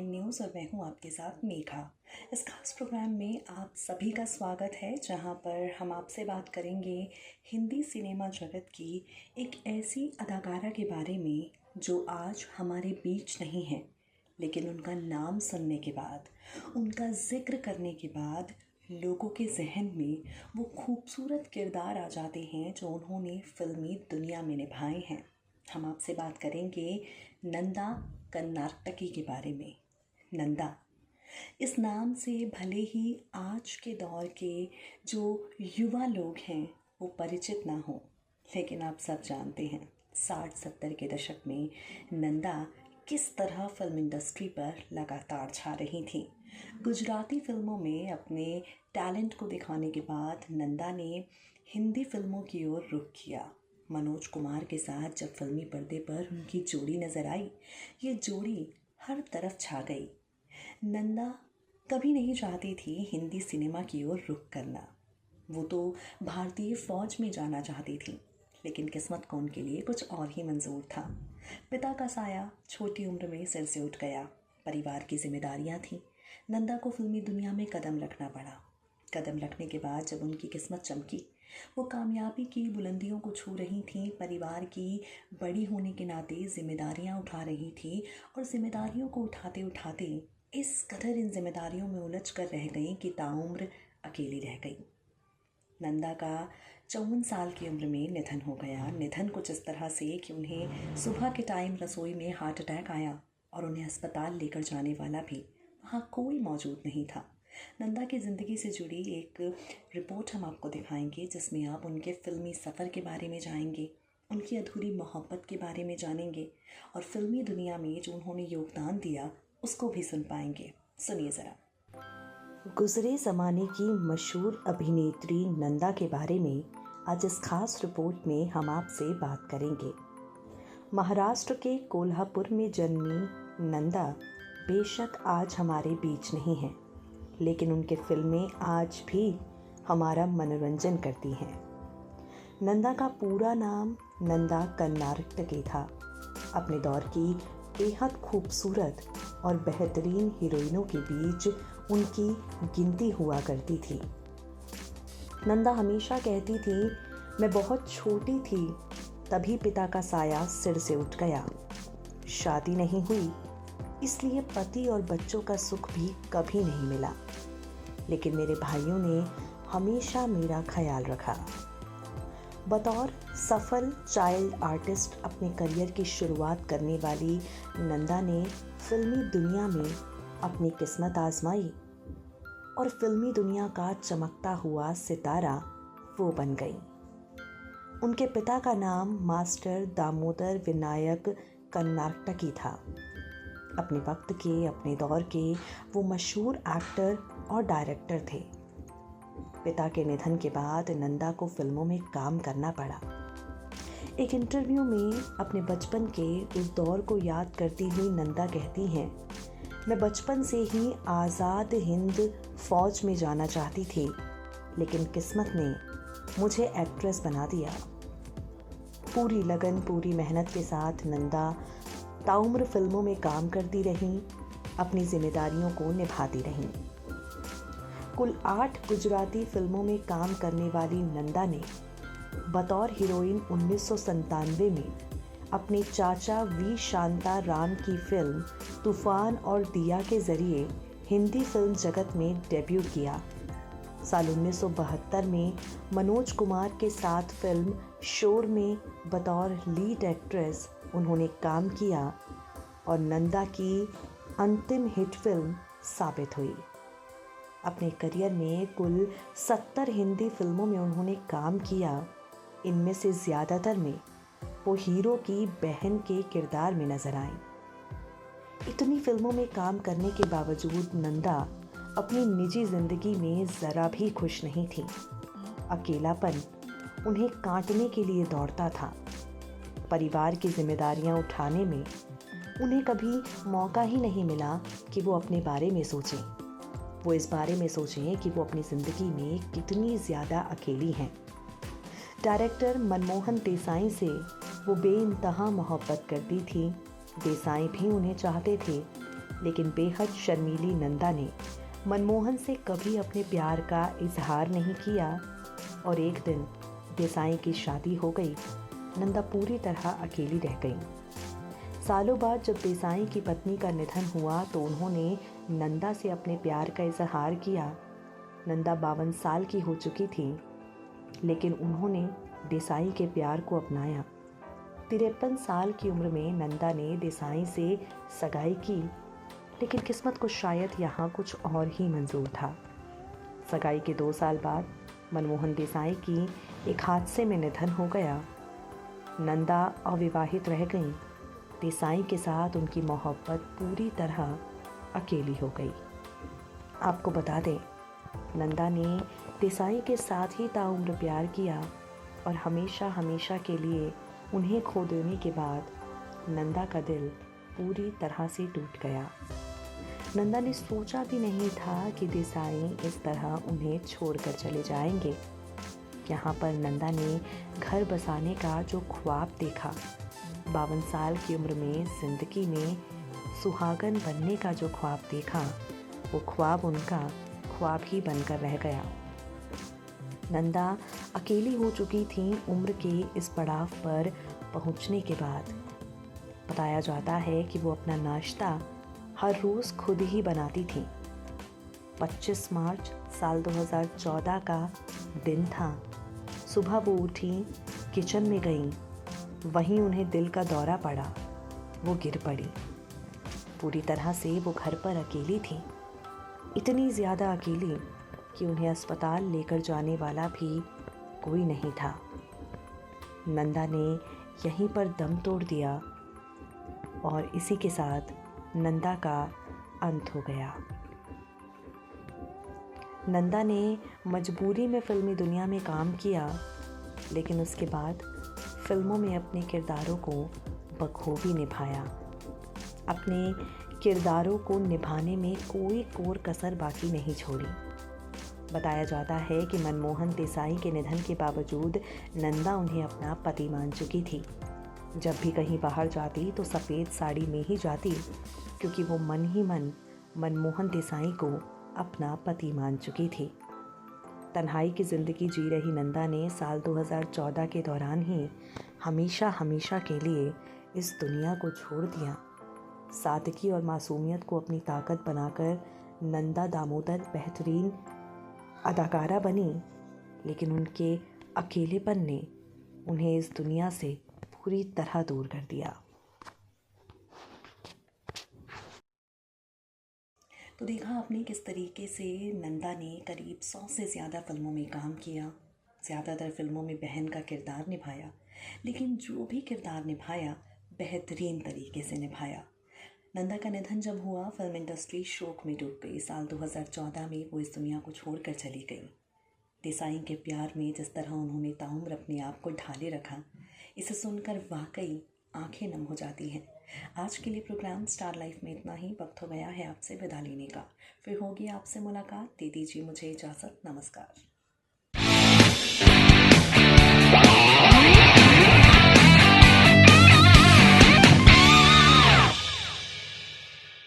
News और मैं हूँ आपके साथ मेघा। इस खास प्रोग्राम में आप सभी का स्वागत है, जहाँ पर हम आपसे बात करेंगे हिंदी सिनेमा जगत की एक ऐसी अदाकारा के बारे में जो आज हमारे बीच नहीं है, लेकिन उनका नाम सुनने के बाद, उनका जिक्र करने के बाद लोगों के जहन में वो खूबसूरत किरदार आ जाते हैं जो उन्होंने फिल्मी दुनिया में निभाए हैं। हम आपसे बात करेंगे नंदा कर्नाटकी के बारे में। नंदा, इस नाम से भले ही आज के दौर के जो युवा लोग हैं वो परिचित ना हो, लेकिन आप सब जानते हैं 60-70 के दशक में नंदा किस तरह फिल्म इंडस्ट्री पर लगातार छा रही थी। गुजराती फिल्मों में अपने टैलेंट को दिखाने के बाद नंदा ने हिंदी फिल्मों की ओर रुख किया। मनोज कुमार के साथ जब फिल्मी पर्दे पर उनकी जोड़ी नज़र आई, ये जोड़ी हर तरफ छा गई। नंदा कभी नहीं चाहती थी हिंदी सिनेमा की ओर रुख करना। वो तो भारतीय फौज में जाना चाहती थी, लेकिन किस्मत को उनके लिए कुछ और ही मंजूर था। पिता का साया छोटी उम्र में सिर से उठ गया। परिवार की जिम्मेदारियां थीं। नंदा को फिल्मी दुनिया में कदम रखना पड़ा। कदम रखने के बाद जब उनकी किस्मत चमकी, वो कामयाबी की बुलंदियों को छू रही थीं। परिवार की बड़ी होने के नाते जिम्मेदारियां उठा रही थी और जिम्मेदारियों को उठाते उठाते इस कदर इन जिम्मेदारियों में उलझ कर रह गई कि ताउम्र अकेली रह गई। नंदा का 54 साल की उम्र में निधन हो गया। निधन कुछ इस तरह से कि उन्हें सुबह के टाइम रसोई में हार्ट अटैक आया और उन्हें अस्पताल लेकर जाने वाला भी वहाँ कोई मौजूद नहीं था। नंदा की ज़िंदगी से जुड़ी एक रिपोर्ट हम आपको दिखाएंगे, जिसमें आप उनके फ़िल्मी सफ़र के बारे में जानेंगे, उनकी अधूरी मोहब्बत के बारे में जानेंगे और फिल्मी दुनिया में जो उन्होंने योगदान दिया उसको भी सुन पाएंगे। सुनिए ज़रा। गुजरे ज़माने की मशहूर अभिनेत्री नंदा के बारे में आज इस खास रिपोर्ट में हम आपसे बात करेंगे। महाराष्ट्र के कोल्हापुर में जन्मी नंदा बेशक आज हमारे बीच नहीं है, लेकिन उनके फिल्में आज भी हमारा मनोरंजन करती हैं। नंदा का पूरा नाम नंदा कर्नाटकी था। अपने दौर की बेहद खूबसूरत और बेहतरीन हीरोइनों के बीच उनकी गिनती हुआ करती थी। नंदा हमेशा कहती थी, मैं बहुत छोटी थी तभी पिता का साया सिर से उठ गया। शादी नहीं हुई, इसलिए पति और बच्चों का सुख भी कभी नहीं मिला, लेकिन मेरे भाइयों ने हमेशा मेरा ख्याल रखा। बतौर सफल चाइल्ड आर्टिस्ट अपने करियर की शुरुआत करने वाली नंदा ने फिल्मी दुनिया में अपनी किस्मत आजमाई और फिल्मी दुनिया का चमकता हुआ सितारा वो बन गई। उनके पिता का नाम मास्टर दामोदर विनायक कर्नाटकी था। अपने वक्त के, अपने दौर के वो मशहूर एक्टर और डायरेक्टर थे। पिता के निधन के बाद नंदा को फिल्मों में काम करना पड़ा। एक इंटरव्यू में अपने बचपन के उस दौर को याद करती हुई नंदा कहती हैं, मैं बचपन से ही आज़ाद हिंद फौज में जाना चाहती थी, लेकिन किस्मत ने मुझे एक्ट्रेस बना दिया। पूरी लगन, पूरी मेहनत के साथ नंदा ताउम्र फिल्मों में काम करती रहीं, अपनी जिम्मेदारियों को निभाती रहीं। कुल 8 गुजराती फिल्मों में काम करने वाली नंदा ने बतौर हीरोइन 1997 में अपने चाचा वी शांता राम की फिल्म तूफान और दिया के ज़रिए हिंदी फिल्म जगत में डेब्यू किया। साल 1972 में मनोज कुमार के साथ फिल्म शोर में बतौर लीड एक्ट्रेस उन्होंने काम किया और नंदा की अंतिम हिट फिल्म साबित हुई। अपने करियर में कुल 70 हिंदी फिल्मों में उन्होंने काम किया। इनमें से ज़्यादातर में वो हीरो की बहन के किरदार में नजर आईं। इतनी फिल्मों में काम करने के बावजूद नंदा अपनी निजी ज़िंदगी में ज़रा भी खुश नहीं थी। अकेलापन उन्हें काटने के लिए दौड़ता था। परिवार की जिम्मेदारियां उठाने में उन्हें कभी मौका ही नहीं मिला कि वो अपने बारे में सोचें। वो इस बारे में सोचें कि वो अपनी ज़िंदगी में कितनी ज़्यादा अकेली हैं। डायरेक्टर मनमोहन देसाई से वो बेइंतहा मोहब्बत करती थी। देसाई भी उन्हें चाहते थे, लेकिन बेहद शर्मीली नंदा ने मनमोहन से कभी अपने प्यार का इजहार नहीं किया और एक दिन देसाई की शादी हो गई। नंदा पूरी तरह अकेली रह गई। सालों बाद जब देसाई की पत्नी का निधन हुआ तो उन्होंने नंदा से अपने प्यार का इजहार किया। नंदा 52 साल की हो चुकी थी, लेकिन उन्होंने देसाई के प्यार को अपनाया। 53 साल की उम्र में नंदा ने देसाई से सगाई की, लेकिन किस्मत को शायद यहाँ कुछ और ही मंजूर था। सगाई के 2 साल बाद मनमोहन देसाई की एक हादसे में निधन हो गया। नंदा अविवाहित रह गई। देसाई के साथ उनकी मोहब्बत पूरी तरह अकेली हो गई। आपको बता दें, नंदा ने देसाई के साथ ही ताउम्र प्यार किया और हमेशा हमेशा के लिए उन्हें खो देने के बाद नंदा का दिल पूरी तरह से टूट गया। नंदा ने सोचा भी नहीं था कि देसाई इस तरह उन्हें छोड़कर चले जाएंगे। यहाँ पर नंदा ने घर बसाने का जो ख्वाब देखा, 52 साल की उम्र में जिंदगी में सुहागन बनने का जो ख्वाब देखा, वो ख्वाब उनका ख्वाब ही बनकर रह गया। नंदा अकेली हो चुकी थी उम्र के इस पड़ाव पर पहुंचने के बाद। बताया जाता है कि वो अपना नाश्ता हर रोज़ खुद ही बनाती थी। 25 मार्च साल 2014 का दिन था। सुबह वो उठी, किचन में गईं, वहीं उन्हें दिल का दौरा पड़ा। वो गिर पड़ी। पूरी तरह से वो घर पर अकेली थी, इतनी ज़्यादा अकेली कि उन्हें अस्पताल लेकर जाने वाला भी कोई नहीं था। नंदा ने यहीं पर दम तोड़ दिया और इसी के साथ नंदा का अंत हो गया। नंदा ने मजबूरी में फिल्मी दुनिया में काम किया, लेकिन उसके बाद फिल्मों में अपने किरदारों को बखूबी निभाया। अपने किरदारों को निभाने में कोई कोर कसर बाकी नहीं छोड़ी। बताया जाता है कि मनमोहन देसाई के निधन के बावजूद नंदा उन्हें अपना पति मान चुकी थी। जब भी कहीं बाहर जाती तो सफ़ेद साड़ी में ही जाती, क्योंकि वो मन ही मन मनमोहन देसाई को अपना पति मान चुकी थी। तन्हाई की ज़िंदगी जी रही नंदा ने साल 2014 के दौरान ही हमेशा हमेशा के लिए इस दुनिया को छोड़ दिया। सादगी और मासूमियत को अपनी ताकत बनाकर नंदा दामोदर बेहतरीन अदाकारा बनी, लेकिन उनके अकेलेपन ने उन्हें इस दुनिया से पूरी तरह दूर कर दिया। तो देखा आपने किस तरीके से नंदा ने करीब 100 से ज़्यादा फिल्मों में काम किया, ज़्यादातर फिल्मों में बहन का किरदार निभाया, लेकिन जो भी किरदार निभाया बेहतरीन तरीके से निभाया। नंदा का निधन जब हुआ, फिल्म इंडस्ट्री शोक में डूब गई। साल 2014 में वो इस दुनिया को छोड़कर चली गई। देसाई के प्यार में जिस तरह उन्होंने ताउम्र अपने आप को ढाले रखा, इसे सुनकर वाकई आंखें नम हो जाती हैं। आज के लिए प्रोग्राम स्टार लाइफ में इतना ही। वक्त हो गया है आपसे विदा लेने का। फिर होगी आपसे मुलाकात। दे दीजिए मुझे इजाज़त। नमस्कार।